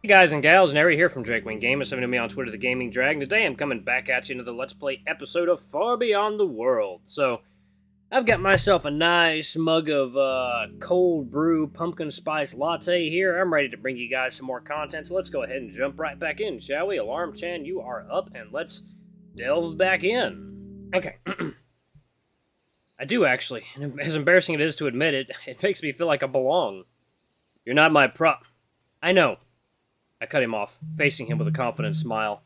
Hey guys and gals, Nary here from Drakewing Gamers, coming to me on Twitter, The Gaming Dragon. Today I'm coming back at you another Let's Play episode of Far Beyond the World. So, I've got myself a nice mug of cold brew pumpkin spice latte here. I'm ready to bring you guys some more content, so let's go ahead and jump right back in, shall we? Alarm Chan, you are up, and let's delve back in. Okay. I do actually, and as embarrassing it is to admit it, it makes me feel like I belong. You're not my prop. I know. I cut him off, facing him with a confident smile.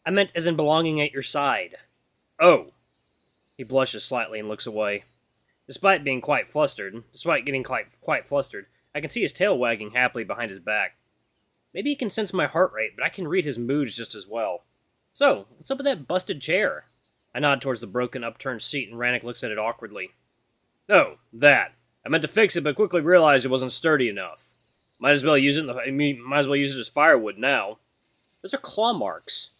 I meant as in belonging at your side. Oh. He blushes slightly and looks away. Despite getting quite flustered, I can see his tail wagging happily behind his back. Maybe he can sense my heart rate, but I can read his moods just as well. So, what's up with that busted chair? I nod towards the broken, upturned seat, and Ranok looks at it awkwardly. Oh, that. I meant to fix it, but quickly realized it wasn't sturdy enough. Might as well use it as firewood now. Those are claw marks.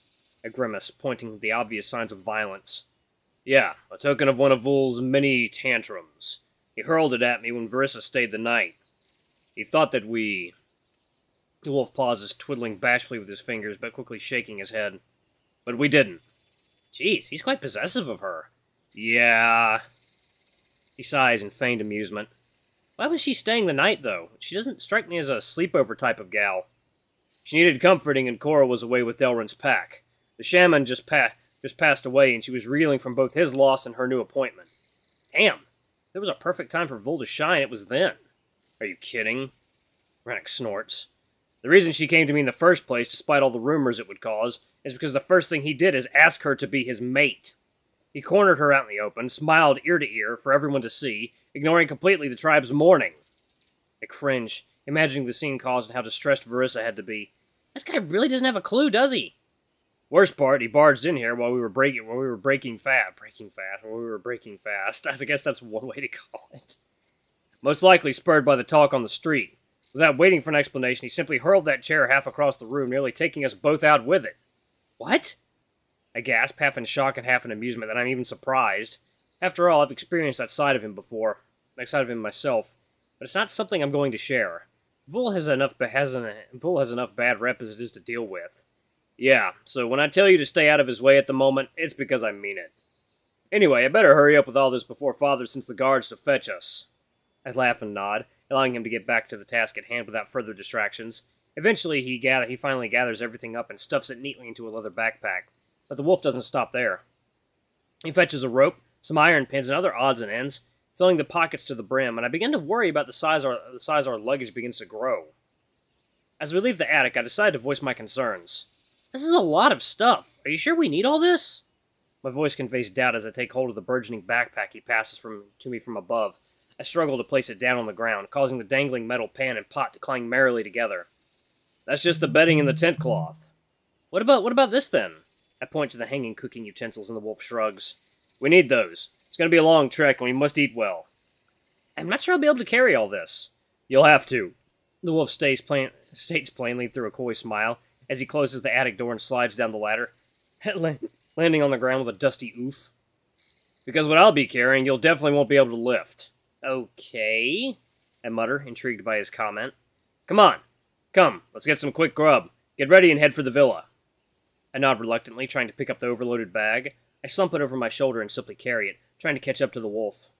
I grimace, pointing to the obvious signs of violence. Yeah, a token of one of Vul's many tantrums. He hurled it at me when Verissa stayed the night. He thought that we... The wolf pauses, twiddling bashfully with his fingers, but quickly shaking his head. But we didn't. Jeez, he's quite possessive of her. Yeah. He sighs in feigned amusement. Why was she staying the night, though? She doesn't strike me as a sleepover type of gal. She needed comforting, and Cora was away with Delrin's pack. The shaman just passed away, and she was reeling from both his loss and her new appointment. Damn! If there was a perfect time for Vul to shine, it was then. Are you kidding? Ranok snorts. The reason she came to me in the first place, despite all the rumors it would cause, is because the first thing he did is ask her to be his mate. He cornered her out in the open, smiled ear to ear for everyone to see, ignoring completely the tribe's mourning. I cringe, imagining the scene caused and how distressed Verissa had to be. That guy really doesn't have a clue, does he? Worst part, he barged in here while we were breaking fast. I guess that's one way to call it. Most likely spurred by the talk on the street. Without waiting for an explanation, he simply hurled that chair half across the room, nearly taking us both out with it. What? I gasp, half in shock and half in amusement that I'm even surprised. After all, I've experienced that side of him before. That side of him myself. But it's not something I'm going to share. Vul has enough bad rep as it is to deal with. Yeah, so when I tell you to stay out of his way at the moment, it's because I mean it. Anyway, I better hurry up with all this before Father sends the guards to fetch us. I laugh and nod, allowing him to get back to the task at hand without further distractions. Eventually, he finally gathers everything up and stuffs it neatly into a leather backpack. But the wolf doesn't stop there. He fetches a rope, some iron pins, and other odds and ends, filling the pockets to the brim, and I begin to worry about the size our luggage begins to grow. As we leave the attic, I decide to voice my concerns. This is a lot of stuff. Are you sure we need all this? My voice conveys doubt as I take hold of the burgeoning backpack he passes to me from above. I struggle to place it down on the ground, causing the dangling metal pan and pot to clang merrily together. That's just the bedding and the tent cloth. What about this, then? I point to the hanging cooking utensils, and the wolf shrugs. We need those. It's going to be a long trek, and we must eat well. I'm not sure I'll be able to carry all this. You'll have to. The wolf states plainly through a coy smile, as he closes the attic door and slides down the ladder, landing on the ground with a dusty oof. Because what I'll be carrying, you'll definitely won't be able to lift. Okay, I mutter, intrigued by his comment. Come on. Come, let's get some quick grub. Get ready and head for the villa. I nod reluctantly, trying to pick up the overloaded bag. I slump it over my shoulder and simply carry it, trying to catch up to the wolf.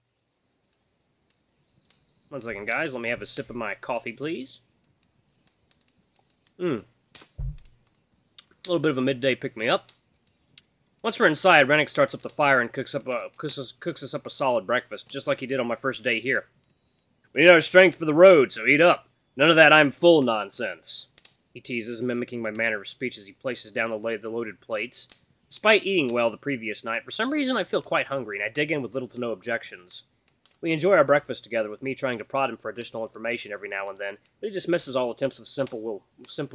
1 second, guys. Let me have a sip of my coffee, please. A little bit of a midday pick-me-up. Once we're inside, Ranok starts up the fire and cooks us up a solid breakfast, just like he did on my first day here. We need our strength for the road, so eat up. None of that I'm full nonsense. He teases, mimicking my manner of speech as he places down the loaded plates. Despite eating well the previous night, for some reason I feel quite hungry, and I dig in with little to no objections. We enjoy our breakfast together, with me trying to prod him for additional information every now and then, but he dismisses all attempts with simple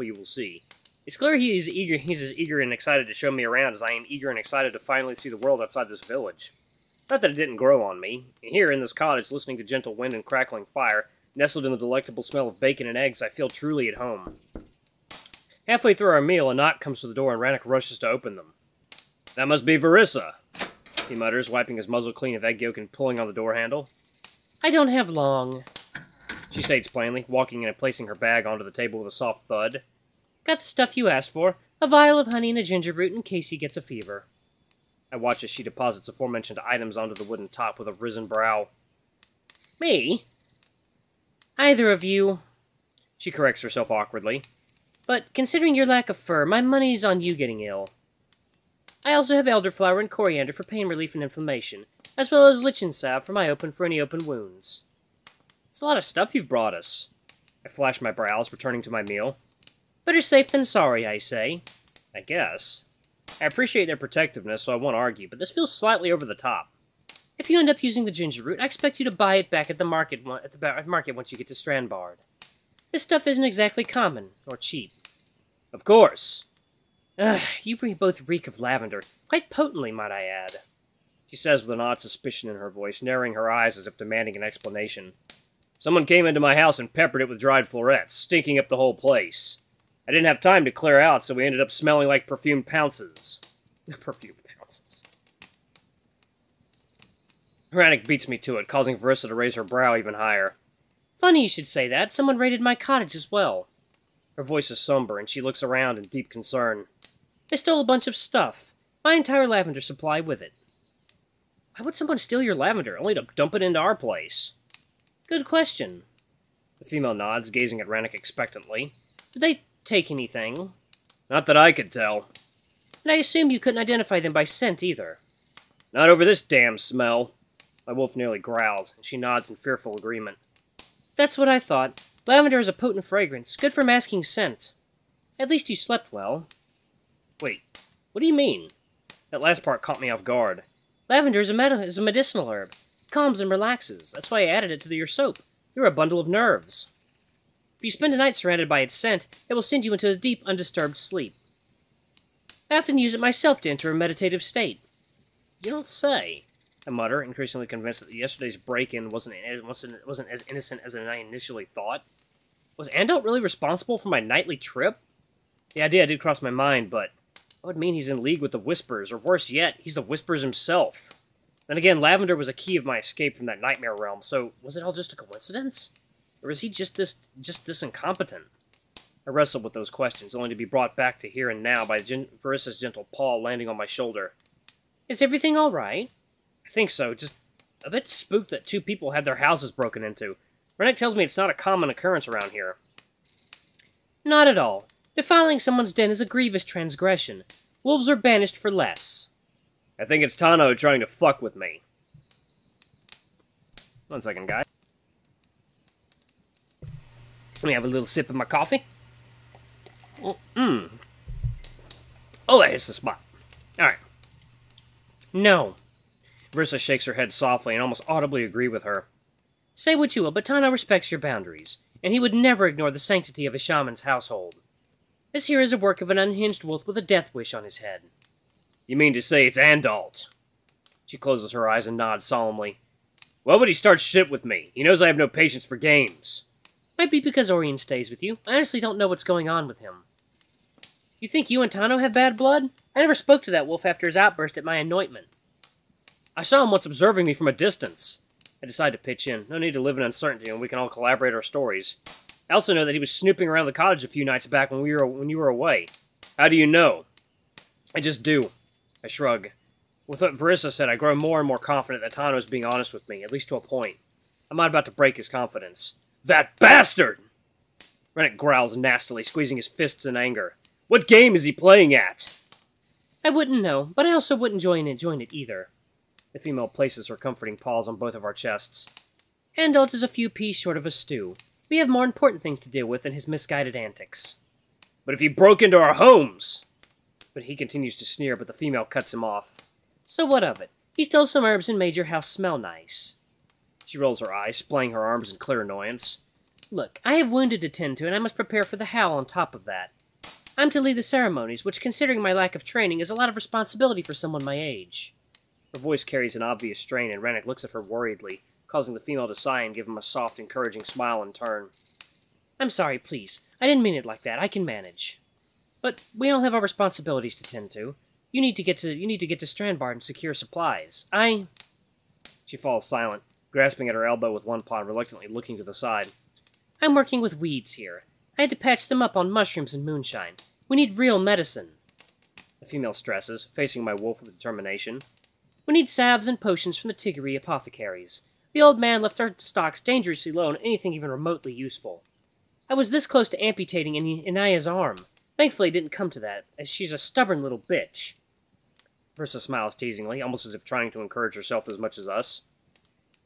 you will see. It's clear he's as eager and excited to show me around as I am eager and excited to finally see the world outside this village. Not that it didn't grow on me. Here, in this cottage, listening to gentle wind and crackling fire, nestled in the delectable smell of bacon and eggs, I feel truly at home. Halfway through our meal, a knock comes to the door and Ranok rushes to open them. That must be Verissa, he mutters, wiping his muzzle clean of egg yolk and pulling on the door handle. I don't have long, she states plainly, walking in and placing her bag onto the table with a soft thud. Got the stuff you asked for, a vial of honey and a ginger root in case he gets a fever. I watch as she deposits aforementioned items onto the wooden top with a risen brow. Me? Either of you. She corrects herself awkwardly. But considering your lack of fur, my money's on you getting ill. I also have elderflower and coriander for pain relief and inflammation, as well as lichen salve for any open wounds. It's a lot of stuff you've brought us. I flash my brows, returning to my meal. Better safe than sorry, I say. I guess. I appreciate their protectiveness, so I won't argue, but this feels slightly over the top. If you end up using the ginger root, I expect you to buy it back at the market once you get to Strandbard. This stuff isn't exactly common, or cheap. Of course. You both reek of lavender, quite potently, might I add. She says with an odd suspicion in her voice, narrowing her eyes as if demanding an explanation. Someone came into my house and peppered it with dried florets, stinking up the whole place. I didn't have time to clear out, so we ended up smelling like perfumed pounces. Perfumed pounces. Ranok beats me to it, causing Verissa to raise her brow even higher. Funny you should say that. Someone raided my cottage as well. Her voice is somber, and she looks around in deep concern. They stole a bunch of stuff. My entire lavender supply with it. Why would someone steal your lavender, only to dump it into our place? Good question. The female nods, gazing at Ranok expectantly. Did they take anything? Not that I could tell. And I assume you couldn't identify them by scent, either. Not over this damn smell. My wolf nearly growls, and she nods in fearful agreement. That's what I thought. Lavender is a potent fragrance, good for masking scent. At least you slept well. Wait, what do you mean? That last part caught me off guard. Lavender is a medicinal herb. It calms and relaxes. That's why I added it to your soap. You're a bundle of nerves. If you spend a night surrounded by its scent, it will send you into a deep, undisturbed sleep. I often use it myself to enter a meditative state. You don't say. I mutter, increasingly convinced that yesterday's break-in wasn't as innocent as I initially thought. Was Andalt really responsible for my nightly trip? The idea did cross my mind, but that would mean he's in league with the Whispers, or worse yet, he's the Whispers himself. Then again, Lavender was a key of my escape from that nightmare realm, so was it all just a coincidence? Or is he just this incompetent? I wrestled with those questions, only to be brought back to here and now by Verissa's gentle paw landing on my shoulder. Is everything all right? I think so, just a bit spooked that two people had their houses broken into. Ranok tells me it's not a common occurrence around here. Not at all. Defiling someone's den is a grievous transgression. Wolves are banished for less. I think it's Tano trying to fuck with me. 1 second, guys. Let me have a little sip of my coffee. Oh, that hits the spot. Alright. No. Versa shakes her head softly and almost audibly agree with her. Say what you will, but Tano respects your boundaries, and he would never ignore the sanctity of a shaman's household. This here is a work of an unhinged wolf with a death wish on his head. You mean to say it's Andalt? She closes her eyes and nods solemnly. Why would he start shit with me? He knows I have no patience for games. Might be because Orien stays with you. I honestly don't know what's going on with him. You think you and Tano have bad blood? I never spoke to that wolf after his outburst at my anointment. I saw him once observing me from a distance. I decided to pitch in. No need to live in uncertainty, and we can all collaborate our stories. I also know that he was snooping around the cottage a few nights back when you were away. How do you know? I just do. I shrug. With what Verissa said, I grow more and more confident that Tano is being honest with me, at least to a point. I'm not about to break his confidence. That bastard! Ranok growls nastily, squeezing his fists in anger. What game is he playing at? I wouldn't know, but I also wouldn't join it either. The female places her comforting paws on both of our chests. Andalt is a few peas short of a stew. We have more important things to deal with than his misguided antics. But if he broke into our homes... But he continues to sneer, but the female cuts him off. So what of it? He stole some herbs and made your house smell nice. She rolls her eyes, splaying her arms in clear annoyance. Look, I have wounded to tend to, and I must prepare for the howl on top of that. I'm to lead the ceremonies, which, considering my lack of training, is a lot of responsibility for someone my age. Her voice carries an obvious strain, and Ranok looks at her worriedly, causing the female to sigh and give him a soft, encouraging smile in turn. I'm sorry, please. I didn't mean it like that. I can manage. But we all have our responsibilities to tend to. You need to get to Strandbard and secure supplies. She falls silent, grasping at her elbow with one paw and reluctantly looking to the side. I'm working with weeds here. I had to patch them up on mushrooms and moonshine. We need real medicine. The female stresses, facing my wolf with determination. We need salves and potions from the Tiggery apothecaries. The old man left our stocks dangerously low on anything even remotely useful. I was this close to amputating Inaya's arm. Thankfully, it didn't come to that, as she's a stubborn little bitch. Versa smiles teasingly, almost as if trying to encourage herself as much as us.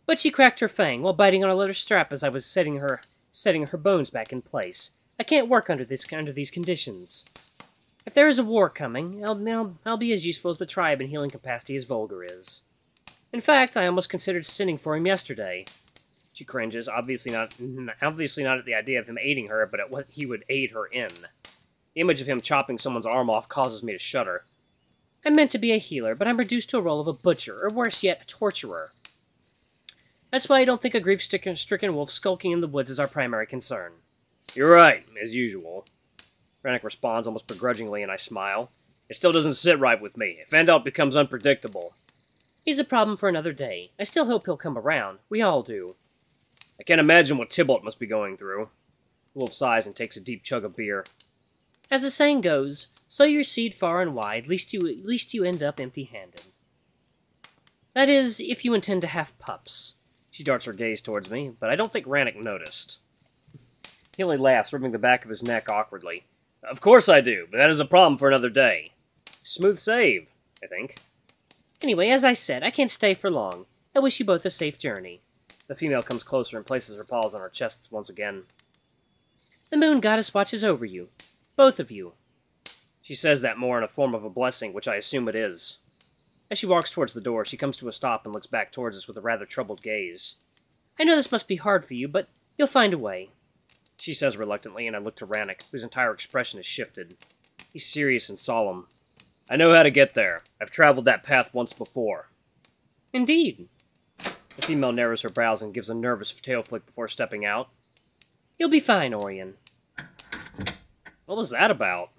But she cracked her fang while biting on a leather strap as I was setting her bones back in place. I can't work under these conditions. If there is a war coming, I'll be as useful as the tribe in healing capacity as Volgar is. In fact, I almost considered sinning for him yesterday. She cringes, obviously not at the idea of him aiding her, but at what he would aid her in. The image of him chopping someone's arm off causes me to shudder. I'm meant to be a healer, but I'm reduced to a role of a butcher, or worse yet, a torturer. That's why I don't think a grief-stricken wolf skulking in the woods is our primary concern. You're right, as usual. Ranok responds almost begrudgingly, and I smile. It still doesn't sit right with me. If Andalt becomes unpredictable. He's a problem for another day. I still hope he'll come around. We all do. I can't imagine what Tybalt must be going through. The wolf sighs and takes a deep chug of beer. As the saying goes, sow your seed far and wide, lest you end up empty-handed. That is, if you intend to have pups. She darts her gaze towards me, but I don't think Ranok noticed. He only laughs, rubbing the back of his neck awkwardly. Of course I do, but that is a problem for another day. Smooth save, I think. Anyway, as I said, I can't stay for long. I wish you both a safe journey. The female comes closer and places her paws on our chests once again. The moon goddess watches over you. Both of you. She says that more in a form of a blessing, which I assume it is. As she walks towards the door, she comes to a stop and looks back towards us with a rather troubled gaze. I know this must be hard for you, but you'll find a way. She says reluctantly, and I look to Ranok, whose entire expression has shifted. He's serious and solemn. I know how to get there. I've traveled that path once before. Indeed. The female narrows her brows and gives a nervous tail flick before stepping out. You'll be fine, Orien. What was that about?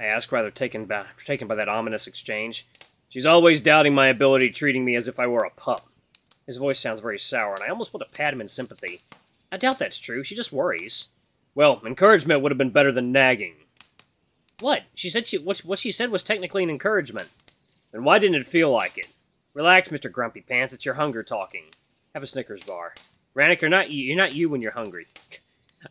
I ask, rather taken by that ominous exchange. She's always doubting my ability, treating me as if I were a pup. His voice sounds very sour, and I almost want to pat him in sympathy. I doubt that's true. She just worries. Well, encouragement would have been better than nagging. What? She said what she said was technically an encouragement. Then why didn't it feel like it? Relax, Mr. Grumpy Pants. It's your hunger talking. Have a Snickers bar. Ranok, you're not you when you're hungry.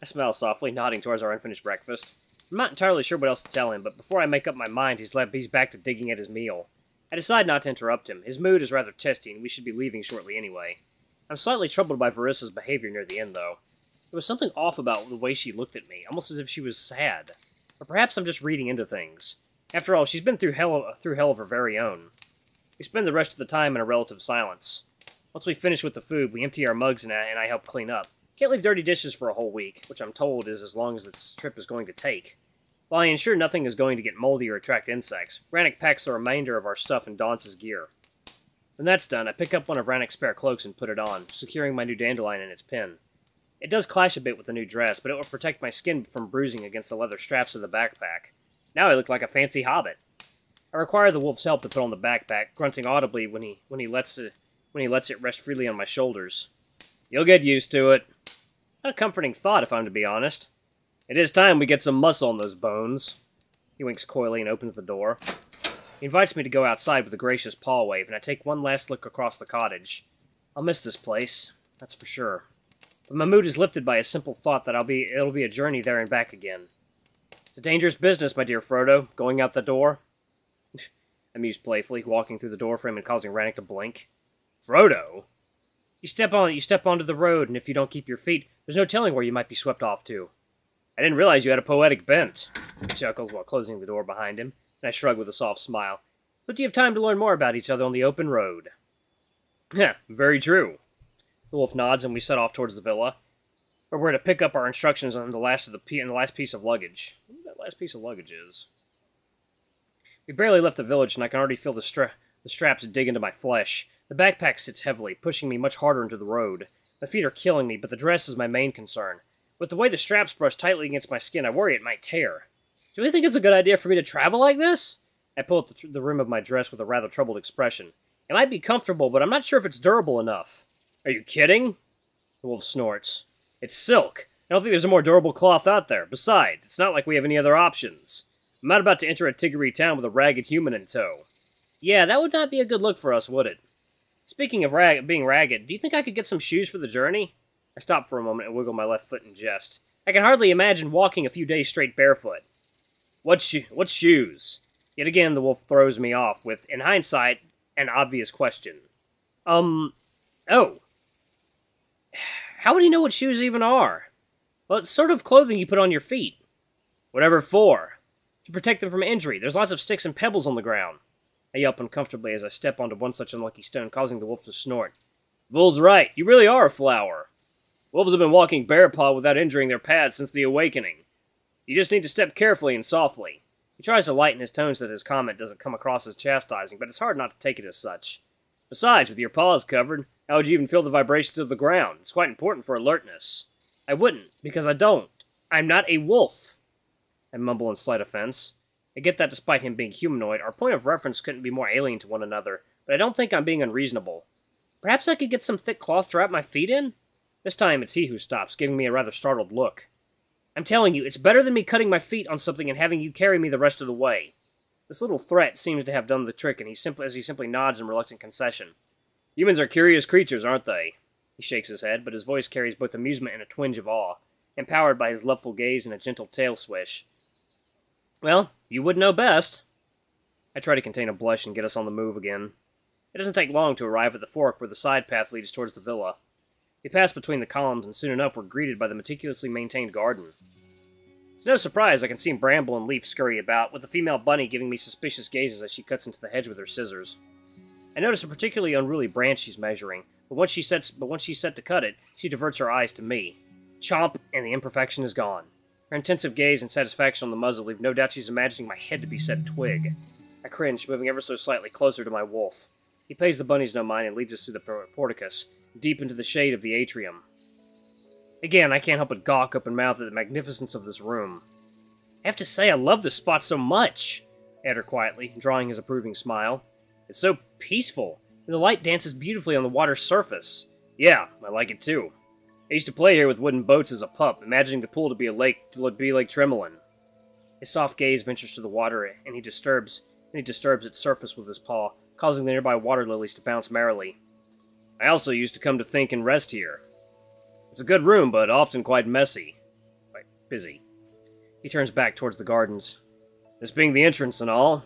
I smile softly, nodding towards our unfinished breakfast. I'm not entirely sure what else to tell him, but before I make up my mind, he's back to digging at his meal. I decide not to interrupt him. His mood is rather testy, and we should be leaving shortly anyway. I'm slightly troubled by Verissa's behavior near the end, though. There was something off about the way she looked at me, almost as if she was sad. Or perhaps I'm just reading into things. After all, she's been through hell of her very own. We spend the rest of the time in a relative silence. Once we finish with the food, we empty our mugs and I help clean up. Can't leave dirty dishes for a whole week, which I'm told is as long as this trip is going to take. While I ensure nothing is going to get moldy or attract insects, Ranok packs the remainder of our stuff in Dance's gear. When that's done, I pick up one of Ranok's spare cloaks and put it on, securing my new dandelion in its pin. It does clash a bit with the new dress, but it will protect my skin from bruising against the leather straps of the backpack. Now I look like a fancy hobbit. I require the wolf's help to put on the backpack, grunting audibly when he lets it rest freely on my shoulders. You'll get used to it. Not a comforting thought, if I'm to be honest. It is time we get some muscle on those bones. He winks coyly and opens the door. He invites me to go outside with a gracious paw wave, and I take one last look across the cottage. I'll miss this place, that's for sure. But my mood is lifted by a simple thought that it'll be a journey there and back again. It's a dangerous business, my dear Frodo, going out the door. I mused playfully, walking through the doorframe and causing Ranok to blink. Frodo? You step onto the road, and if you don't keep your feet, there's no telling where you might be swept off to. I didn't realize you had a poetic bent. He chuckles while closing the door behind him, and I shrug with a soft smile. But do you have time to learn more about each other on the open road? Heh, very true. The wolf nods, and we set off towards the villa, where we're to pick up our instructions on the last piece of luggage. I wonder what that last piece of luggage is. We barely left the village, and I can already feel the straps dig into my flesh. The backpack sits heavily, pushing me much harder into the road. My feet are killing me, but the dress is my main concern. With the way the straps brush tightly against my skin, I worry it might tear. Do you think it's a good idea for me to travel like this? I pull at the rim of my dress with a rather troubled expression. It might be comfortable, but I'm not sure if it's durable enough. Are you kidding? The wolf snorts. It's silk. I don't think there's a more durable cloth out there. Besides, it's not like we have any other options. I'm not about to enter a Tiggery town with a ragged human in tow. Yeah, that would not be a good look for us, would it? Speaking of being ragged, do you think I could get some shoes for the journey? I stop for a moment and wiggle my left foot in jest. I can hardly imagine walking a few days straight barefoot. What shoes? Yet again, the wolf throws me off with, in hindsight, an obvious question. Oh. How would he know what shoes even are? Well, it's sort of clothing you put on your feet. Whatever for. To protect them from injury. There's lots of sticks and pebbles on the ground. I yelp uncomfortably as I step onto one such unlucky stone, causing the wolf to snort. Vol's right. You really are a flower. Wolves have been walking barepawed without injuring their pads since the awakening. You just need to step carefully and softly. He tries to lighten his tone so that his comment doesn't come across as chastising, but it's hard not to take it as such. Besides, with your paws covered, how would you even feel the vibrations of the ground? It's quite important for alertness. I wouldn't, because I don't. I'm not a wolf. I mumble in slight offense. I get that despite him being humanoid, our point of reference couldn't be more alien to one another, but I don't think I'm being unreasonable. Perhaps I could get some thick cloth to wrap my feet in? This time it's he who stops, giving me a rather startled look. I'm telling you, it's better than me cutting my feet on something and having you carry me the rest of the way. This little threat seems to have done the trick, and he simply nods in reluctant concession. Humans are curious creatures, aren't they? He shakes his head, but his voice carries both amusement and a twinge of awe, empowered by his loveful gaze and a gentle tail swish. Well, you would know best. I try to contain a blush and get us on the move again. It doesn't take long to arrive at the fork where the side path leads towards the villa. We pass between the columns, and soon enough we're greeted by the meticulously maintained garden. It's no surprise I can see Bramble and Leaf scurry about, with the female bunny giving me suspicious gazes as she cuts into the hedge with her scissors. I notice a particularly unruly branch she's measuring, but once she's set to cut it, she diverts her eyes to me. Chomp, and the imperfection is gone. Her intensive gaze and satisfaction on the muzzle leave no doubt she's imagining my head to be set twig. I cringe, moving ever so slightly closer to my wolf. He pays the bunnies no mind and leads us through the porticus, deep into the shade of the atrium. Again, I can't help but gawk open-mouthed at the magnificence of this room. I have to say, I love this spot so much, I add her quietly, drawing his approving smile. It's so peaceful, and the light dances beautifully on the water's surface. Yeah, I like it too. I used to play here with wooden boats as a pup, imagining the pool to be Lake Tremolin. His soft gaze ventures to the water, and he disturbs its surface with his paw, causing the nearby water lilies to bounce merrily. I also used to come to think and rest here. It's a good room, but often quite messy. Quite busy. He turns back towards the gardens. This being the entrance and all.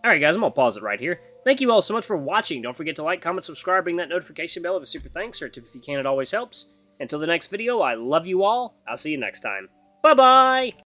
Alright guys, I'm gonna pause it right here. Thank you all so much for watching. Don't forget to like, comment, subscribe, ring that notification bell of a super thanks, or a tip if you can, it always helps. Until the next video, I love you all. I'll see you next time. Bye-bye!